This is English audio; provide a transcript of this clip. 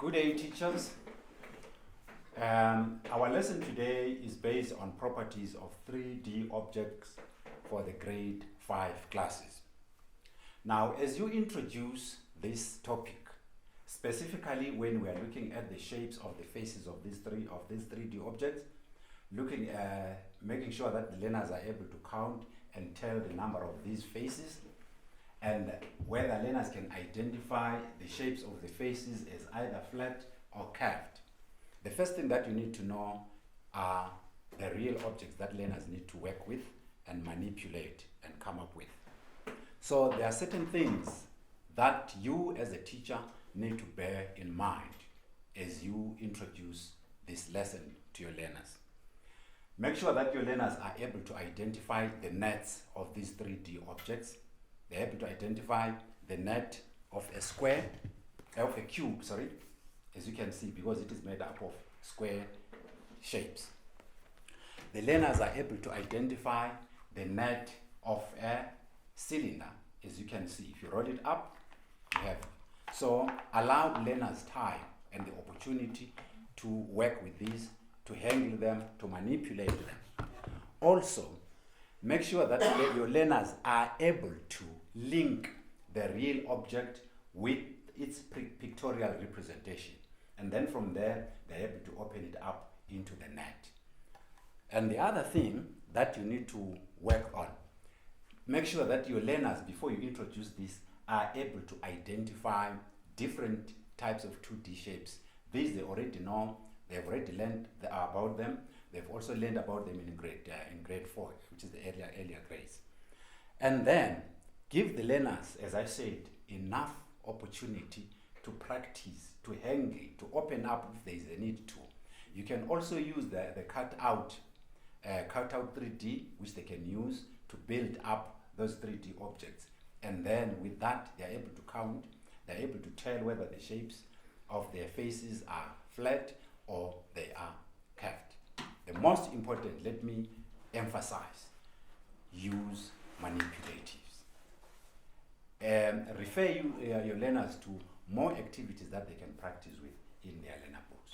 Good day, teachers. Our lesson today is based on properties of 3D objects for the grade 5 classes. Now, as you introduce this topic, specifically when we are looking at the shapes of the faces of these 3D objects, making sure that the learners are able to count and tell the number of these faces, and whether learners can identify the shapes of the faces as either flat or curved. The first thing that you need to know are the real objects that learners need to work with and manipulate and come up with. So there are certain things that you as a teacher need to bear in mind as you introduce this lesson to your learners. Make sure that your learners are able to identify the nets of these 3D objects. They're able to identify the net of a cube, as you can see, because it is made up of square shapes. The learners are able to identify the net of a cylinder, as you can see. If you roll it up, you have it. So allow learners time and the opportunity to work with these, to handle them, to manipulate them. Also, make sure that your learners are able to link the real object with its pictorial representation. And then from there, they're able to open it up into the net. And the other thing that you need to work on, make sure that your learners, before you introduce this, are able to identify different types of 2D shapes. These they already know, they've already learned about them. They've also learned about them in grade 4, which is the earlier grades. And then give the learners, as I said, enough opportunity to practice, to handle, to open up if there is a need to. You can also use the cutout 3D, which they can use to build up those 3D objects. And then with that, they're able to count, they're able to tell whether the shapes of their faces are flat or they are curved. The most important, let me emphasize, use manipulatives. Refer your learners to more activities that they can practice with in their learner books.